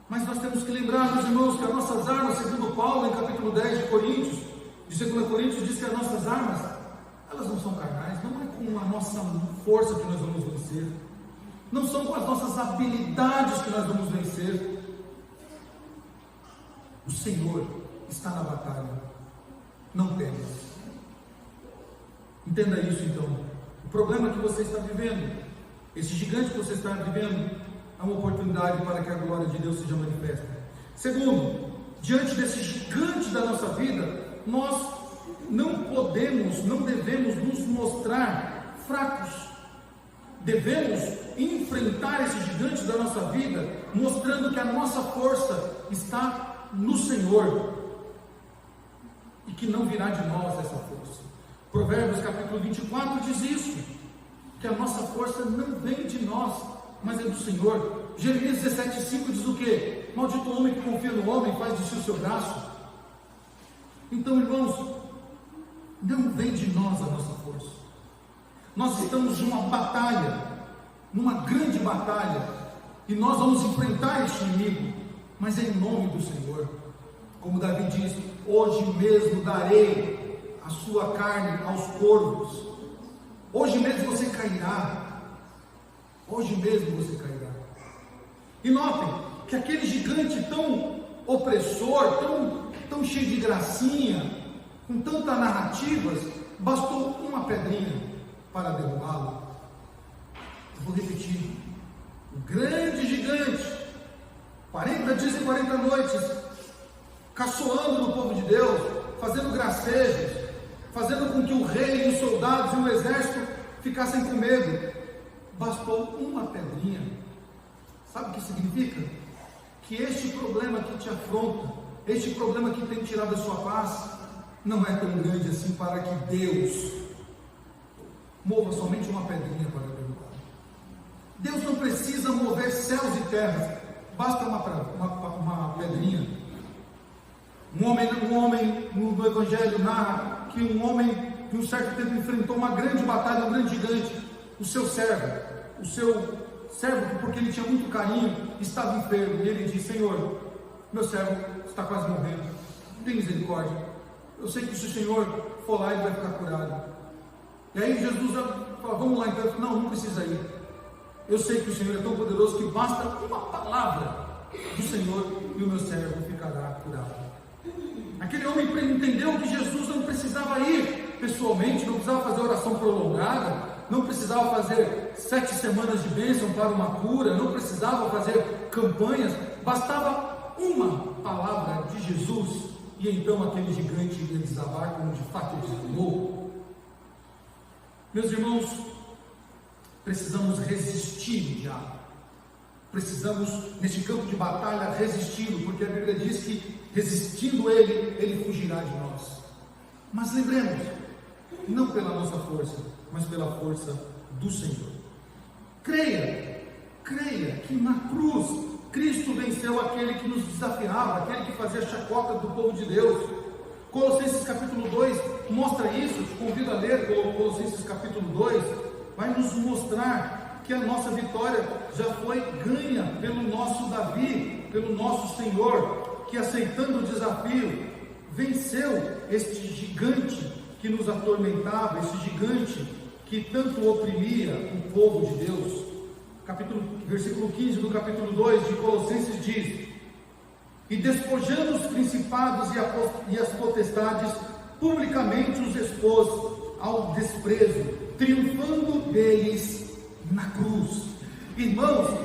[SPEAKER 1] Mas nós temos que lembrar, meus irmãos, que as nossas armas, segundo Paulo, em capítulo 10 de Coríntios, de 2 Coríntios, diz que as nossas armas, elas não são carnais, não é com a nossa força que nós vamos vencer, não são com as nossas habilidades que nós vamos vencer. O Senhor está na batalha, não temas. Entenda isso então. O problema que você está vivendo, esse gigante que você está vivendo, é uma oportunidade para que a glória de Deus seja manifesta. Segundo, diante desse gigante da nossa vida, nós não devemos nos mostrar fracos. Devemos enfrentar esse gigante da nossa vida, mostrando que a nossa força está no Senhor e que não virá de nós essa força. Provérbios capítulo 24 diz isso, que a nossa força não vem de nós, mas é do Senhor. Jeremias 17,5 diz o quê? maldito o homem que confia no homem e faz de si o seu braço. Então, irmãos, não vem de nós a nossa força. Nós estamos numa batalha, numa grande batalha, e nós vamos enfrentar este inimigo, mas é em nome do Senhor. Como Davi diz: hoje mesmo darei a sua carne aos corvos. Hoje mesmo você cairá. Hoje mesmo você cairá. E notem que aquele gigante tão opressor, tão cheio de gracinha, com tantas narrativas, bastou uma pedrinha para derrubá-lo. Eu vou repetir: o grande gigante, 40 dias e 40 noites, caçoando no povo de Deus, fazendo gracejos, fazendo com que o rei e os soldados e o exército ficassem com medo. Bastou uma pedrinha. Sabe o que significa? Que este problema que te afronta, este problema que tem tirado a sua paz, não é tão grande assim para que Deus mova somente uma pedrinha para derrubar. Deus não precisa mover céus e terras, basta uma pedrinha. Um homem no Evangelho narra que um homem, de um certo tempo, enfrentou uma grande batalha, um grande gigante. O seu servo, porque ele tinha muito carinho, estava enfermo, e ele disse: Senhor, meu servo está quase morrendo, tem misericórdia, eu sei que se o Senhor for lá, ele vai ficar curado. E aí Jesus fala: vamos lá então. Não precisa ir, eu sei que o Senhor é tão poderoso que basta uma palavra do Senhor e o meu servo ficará curado. Aquele homem entendeu que Jesus não precisava ir pessoalmente, não precisava fazer oração prolongada, não precisava fazer 7 semanas de bênção para uma cura, não precisava fazer campanhas, bastava uma palavra de Jesus, e então aquele gigante ia desabar como de fato desabou. Meus irmãos, precisamos resistir o diabo. Precisamos, neste campo de batalha, resisti-lo, porque a Bíblia diz que, resistindo ele fugirá de nós. Mas lembremos, não pela nossa força, mas pela força do Senhor. Creia que na cruz, Cristo venceu aquele que nos desafiava, aquele que fazia chacota do povo de Deus. Colossenses capítulo 2 mostra isso. Te convido a ler Colossenses capítulo 2, vai nos mostrar que a nossa vitória já foi ganha pelo nosso Davi, pelo nosso Senhor, que, aceitando o desafio, venceu este gigante que nos atormentava, este gigante que tanto oprimia o povo de Deus. Versículo 15 do capítulo 2 de Colossenses diz: e despojando os principados e as potestades, publicamente os expôs ao desprezo, triunfando deles na cruz. Irmãos,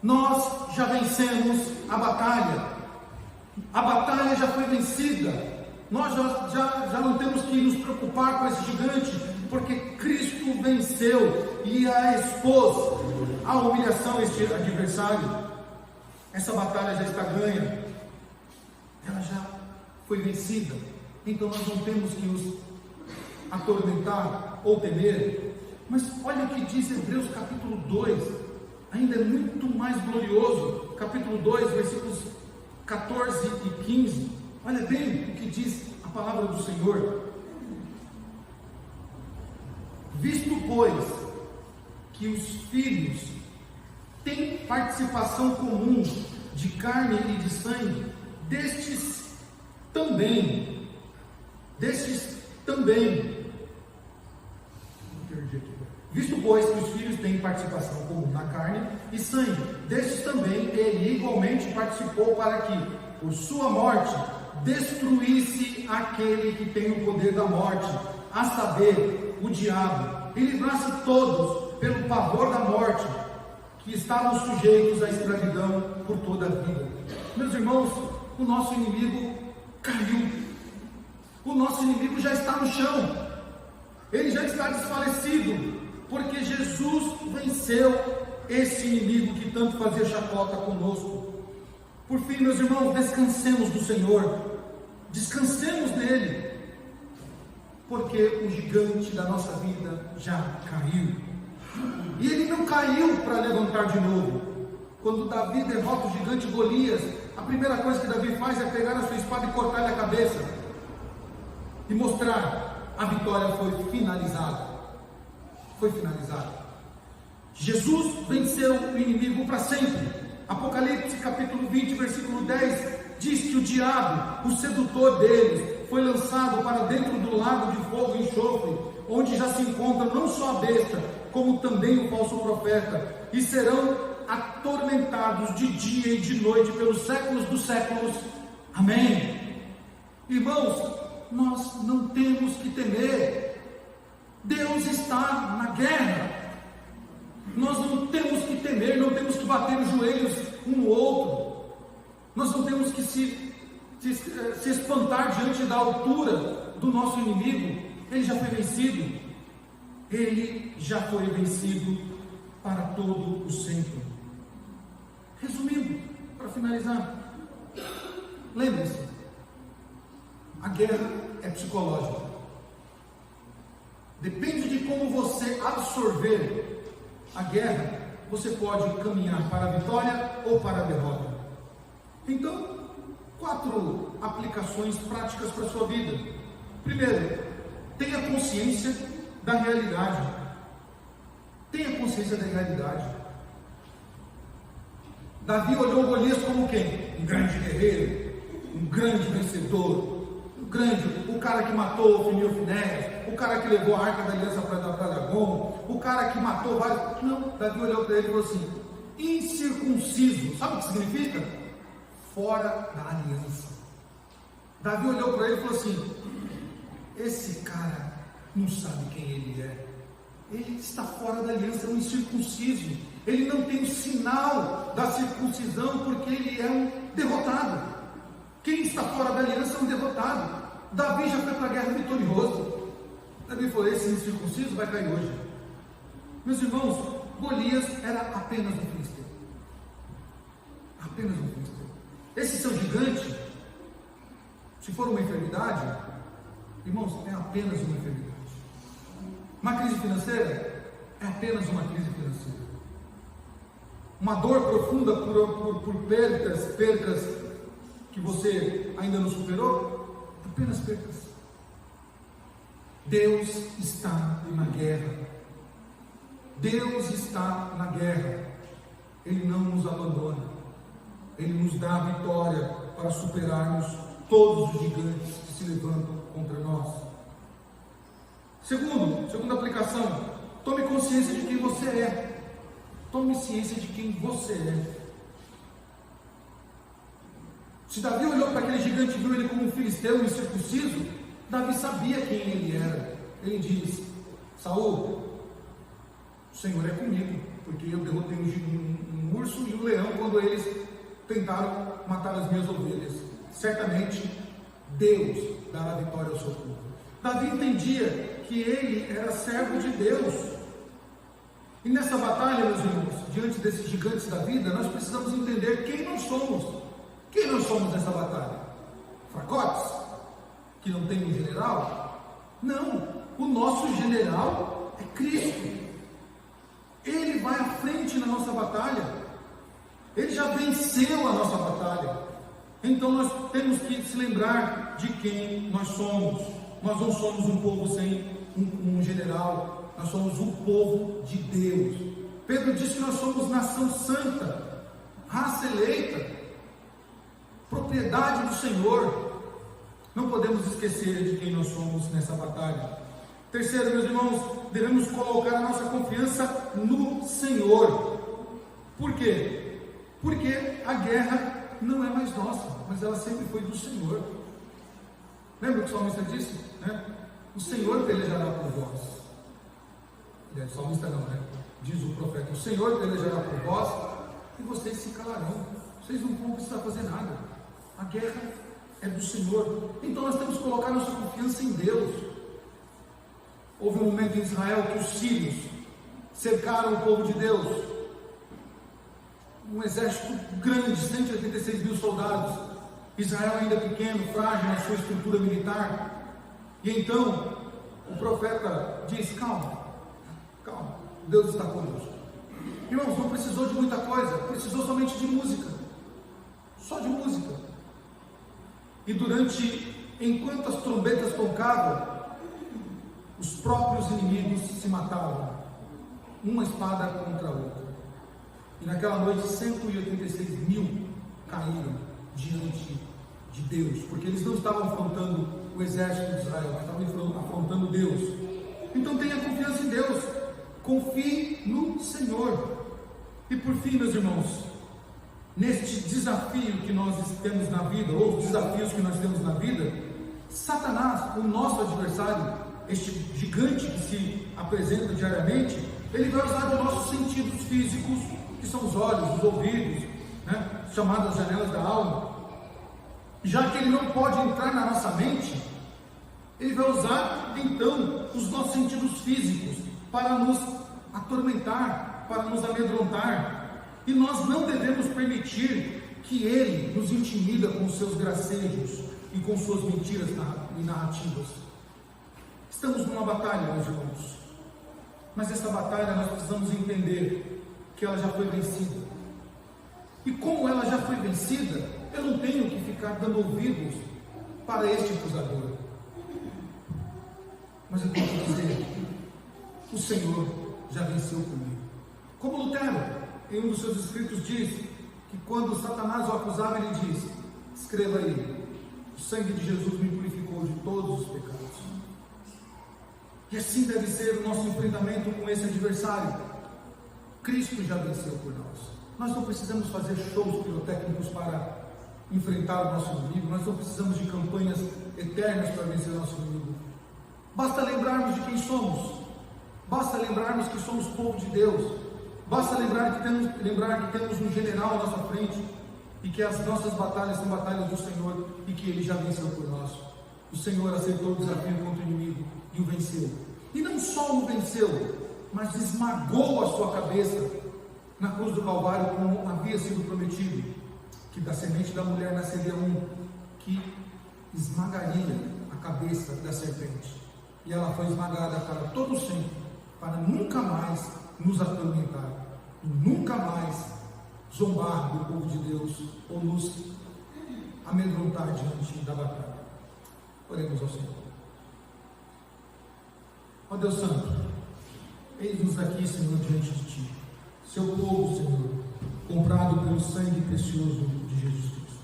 [SPEAKER 1] nós já vencemos a batalha já foi vencida, nós já não temos que nos preocupar com esse gigante, porque Cristo venceu e a expôs à humilhação este adversário. Essa batalha já está ganha, ela já foi vencida, então nós não temos que nos atormentar ou temer. Mas olha o que diz Hebreus capítulo 2, ainda é muito mais glorioso, capítulo 2, versículos 14 e 15, olha bem o que diz a palavra do Senhor: visto, pois, que os filhos têm participação comum de carne e de sangue, destes também, visto, pois, que os filhos têm participação comum na carne e sangue, destes também ele igualmente participou, para que, por sua morte, destruísse aquele que tem o poder da morte, a saber, o diabo, e livrasse todos, pelo pavor da morte, que estavam sujeitos à escravidão por toda a vida. Meus irmãos, o nosso inimigo caiu, o nosso inimigo já está no chão, ele já está desfalecido, porque Jesus venceu esse inimigo que tanto fazia chacota conosco. Por fim, meus irmãos, descansemos do Senhor, descansemos nele, porque o gigante da nossa vida já caiu, e ele não caiu para levantar de novo, Quando Davi derrota o gigante Golias, a primeira coisa que Davi faz é pegar a sua espada e cortar-lhe a cabeça e mostrar: a vitória foi finalizada. Foi finalizada. Jesus venceu o inimigo para sempre. Apocalipse capítulo 20, versículo 10 diz que o diabo, o sedutor deles, foi lançado para dentro do lago de fogo e enxofre, onde já se encontra não só a besta, como também o falso profeta, e serão atormentados de dia e de noite pelos séculos dos séculos. Amém. Irmãos, nós não temos que temer. Deus está na guerra. Nós não temos que temer, não temos que bater os joelhos um no outro. Nós não temos que se espantar diante da altura do nosso inimigo. Ele já foi vencido. Ele já foi vencido para todo o sempre. Resumindo, para finalizar, lembre-se, a guerra é psicológica. Depende de como você absorver a guerra, você pode caminhar para a vitória ou para a derrota. Então, 4 aplicações práticas para a sua vida. Primeiro, tenha consciência da realidade. Tenha consciência da realidade. Davi olhou Golias como quem? Um grande guerreiro, um grande vencedor, o cara que matou o Finéias, o cara que levou a arca da aliança para Dagon, o cara que matou vários. Não, Davi olhou para ele e falou assim: incircunciso. Sabe o que significa? Fora da aliança. Davi olhou para ele e falou assim: esse cara não sabe quem ele é. Ele está fora da aliança, é um incircunciso. Ele não tem o sinal da circuncisão, porque ele é um derrotado. Quem está fora da aliança é um derrotado. Davi já foi para a guerra vitorioso. Davi falou: esse incircunciso vai cair hoje. Meus irmãos, Golias era apenas um filisteu. Apenas um filisteu. Esse seu gigante, se for uma enfermidade, irmãos, é apenas uma enfermidade. Uma crise financeira é apenas uma crise financeira. Uma dor profunda por percas que você ainda não superou, apenas percas. Deus está na guerra. Deus está na guerra. Ele não nos abandona. Ele nos dá a vitória para superarmos todos os gigantes que se levantam contra nós. Segunda aplicação, tome consciência de quem você é. Tome ciência de quem você é. Se Davi olhou para aquele gigante e viu ele como um filisteu incircunciso, Davi sabia quem ele era. Ele diz: Saul, o Senhor é comigo, porque eu derrotei um urso e um leão quando eles tentaram matar as minhas ovelhas. Certamente Deus dará vitória ao seu povo. Davi entendia que ele era servo de Deus. E nessa batalha, meus irmãos, diante desses gigantes da vida, nós precisamos entender quem nós somos. Quem nós somos nessa batalha? Fracotes? Que não tem um general? Não, o nosso general é Cristo. Ele vai à frente na nossa batalha. Ele já venceu a nossa batalha. Então nós temos que se lembrar de quem nós somos. Nós não somos um povo sem um general. Nós somos um povo de Deus. Pedro disse que nós somos nação santa, raça eleita, propriedade do Senhor. Não podemos esquecer de quem nós somos nessa batalha. Terceiro, meus irmãos, devemos colocar a nossa confiança no Senhor. Por quê? Porque a guerra não é mais nossa, mas ela sempre foi do Senhor. Lembra o que o salmista disse? O Senhor pelejará por vós. O salmista não, diz o profeta: o Senhor pelejará por vós e vocês se calarão. Vocês não vão precisar fazer nada. A guerra é do Senhor. Então nós temos que colocar nossa confiança em Deus. Houve um momento em Israel que os sírios cercaram o povo de Deus. Um exército grande, 186 mil soldados. Israel ainda pequeno, frágil na sua estrutura militar. E então o profeta diz: calma, Deus está conosco. Irmãos, não precisou de muita coisa, precisou somente de música, só de música. E enquanto as trombetas tocavam, os próprios inimigos se matavam, uma espada contra a outra. E naquela noite 186 mil caíram diante de Deus, porque eles não estavam afrontando o exército de Israel, mas estavam afrontando Deus. Então tenha confiança em Deus, confie no Senhor. E por fim, meus irmãos, neste desafio que nós temos na vida, ou os desafios que nós temos na vida, Satanás, o nosso adversário, este gigante que se apresenta diariamente, ele vai usar dos nossos sentidos físicos, que são os olhos, os ouvidos, né, chamadas janelas da alma. Já que ele não pode entrar na nossa mente, ele vai usar então os nossos sentidos físicos para nos atormentar, para nos amedrontar. E nós não devemos permitir que ele nos intimida com seus gracejos e com suas mentiras e narrativas. Estamos numa batalha, meus irmãos, mas essa batalha nós precisamos entender que ela já foi vencida. E como ela já foi vencida, eu não tenho que ficar dando ouvidos para este acusador. Mas eu posso dizer, o Senhor já venceu comigo. Como Lutero, em um dos seus escritos, diz que quando Satanás o acusava, ele diz: escreva aí, o sangue de Jesus me purificou de todos os pecados. E assim deve ser o nosso enfrentamento com esse adversário. Cristo já venceu por nós. Nós não precisamos fazer shows pirotécnicos para enfrentar o nosso inimigo, nós não precisamos de campanhas eternas para vencer o nosso inimigo. Basta lembrarmos de quem somos, basta lembrarmos que somos povo de Deus, basta lembrar que temos um general à nossa frente e que as nossas batalhas são batalhas do Senhor e que Ele já venceu por nós. O Senhor aceitou o desafio contra o inimigo e o venceu. E não só o venceu, mas esmagou a sua cabeça na cruz do Calvário, como havia sido prometido, que da semente da mulher nasceria um que esmagaria a cabeça da serpente. E ela foi esmagada para todo sempre, para nunca mais nos atormentar, e nunca mais zombar do povo de Deus, ou nos amedrontar diante da batalha. Oremos ao Senhor. Ó Deus Santo, eis-nos aqui, Senhor, diante de Ti, Seu povo, Senhor, comprado pelo sangue precioso de Jesus Cristo.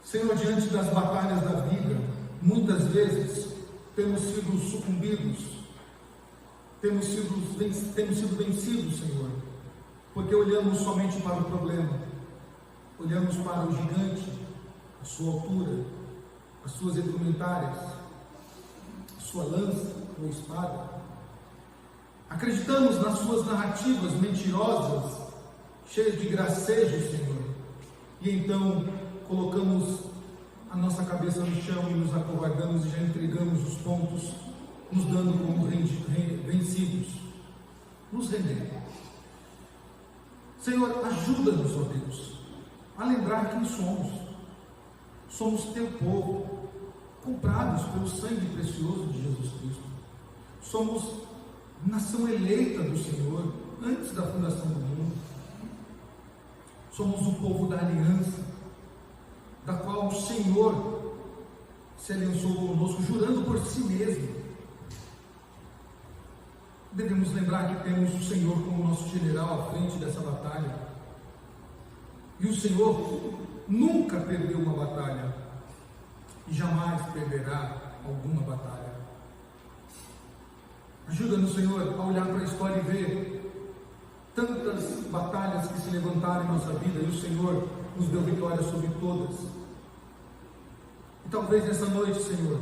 [SPEAKER 1] Senhor, diante das batalhas da vida, muitas vezes temos sido sucumbidos, temos sido vencidos, Senhor, porque olhamos somente para o problema, olhamos para o gigante, a sua altura, as suas indumentárias, a sua lança ou espada. Acreditamos nas suas narrativas mentirosas, cheias de gracejos, Senhor, e então colocamos a nossa cabeça no chão e nos acovardamos e já entregamos os pontos, nos dando como vencidos, nos rendendo. Senhor, ajuda-nos, ó Deus, a lembrar quem somos. Somos Teu povo, comprados pelo sangue precioso de Jesus Cristo. Somos nação eleita do Senhor, antes da fundação do mundo. Somos o povo da aliança, da qual o Senhor se aliançou conosco, jurando por si mesmo. Devemos lembrar que temos o Senhor como nosso general à frente dessa batalha. E o Senhor nunca perdeu uma batalha, e jamais perderá alguma batalha. Ajuda-nos, Senhor, a olhar para a história e ver tantas batalhas que se levantaram em nossa vida, e o Senhor nos deu vitória sobre todas. E talvez nessa noite, Senhor,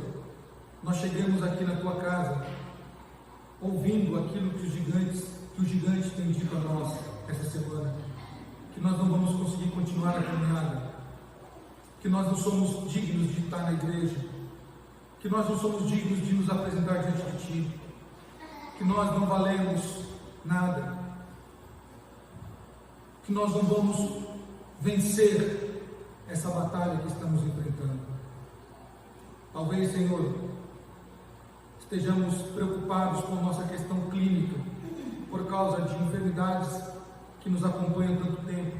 [SPEAKER 1] nós cheguemos aqui na Tua casa, ouvindo aquilo que os gigantes têm dito a nós essa semana, que nós não vamos conseguir continuar a caminhada, que nós não somos dignos de estar na igreja, que nós não somos dignos de nos apresentar diante de Ti, que nós não valemos nada, que nós não vamos vencer essa batalha que estamos enfrentando. Talvez, Senhor, estejamos preocupados com a nossa questão clínica, por causa de enfermidades que nos acompanham há tanto tempo,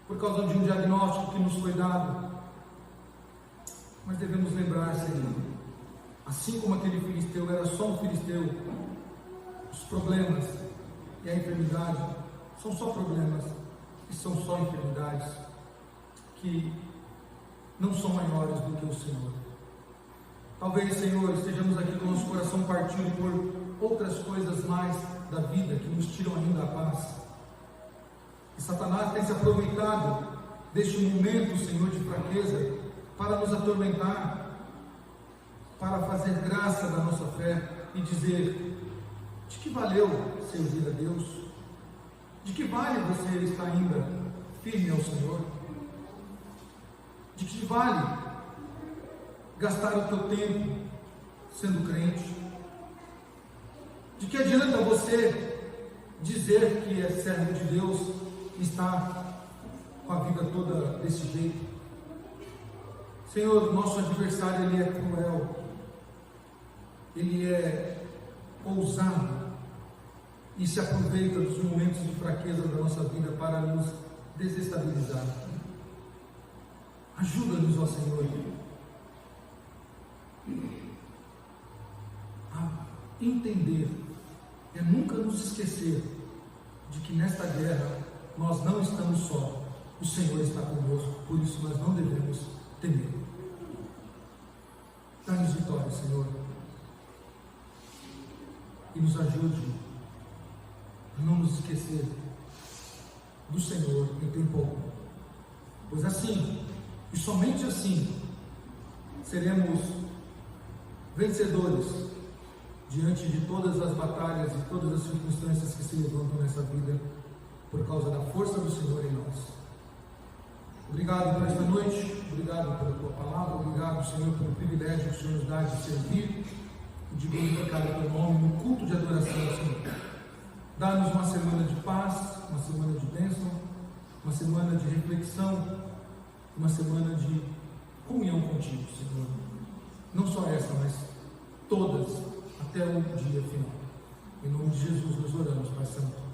[SPEAKER 1] por causa de um diagnóstico que nos foi dado. Mas devemos lembrar, Senhor, assim como aquele filisteu era só um filisteu, os problemas e a enfermidade são só problemas e são só enfermidades que não são maiores do que o Senhor. Talvez, Senhor, estejamos aqui com o nosso coração partido por outras coisas mais da vida que nos tiram ainda a paz. E Satanás tem se aproveitado deste momento, Senhor, de fraqueza para nos atormentar, para fazer graça da nossa fé e dizer: de que valeu servir a Deus? De que vale você estar ainda firme ao Senhor? De que vale gastar o teu tempo sendo crente? De que adianta você dizer que é servo de Deus e estar com a vida toda desse jeito? Senhor, nosso adversário, ele é cruel, ele é ousado e se aproveita dos momentos de fraqueza da nossa vida para nos desestabilizar. Ajuda-nos, ó Senhor, a entender e a nunca nos esquecer de que nesta guerra nós não estamos só, o Senhor está conosco, por isso nós não devemos temer. Dá-nos vitória, Senhor, e nos ajude a não nos esquecer do Senhor em tempo algum, pois assim, e somente assim, seremos vencedores diante de todas as batalhas e todas as circunstâncias que se levantam nessa vida, por causa da força do Senhor em nós. Obrigado por esta noite, obrigado pela tua palavra, obrigado, Senhor, pelo privilégio que o Senhor nos dá de servir e de glorificar o teu nome no culto de adoração, Senhor. Dá-nos uma semana de paz, uma semana de bênção, uma semana de reflexão, uma semana de comunhão contigo, Senhor. Não só essa, mas todas, até o dia final. Em nome de Jesus nós oramos, Pai Santo.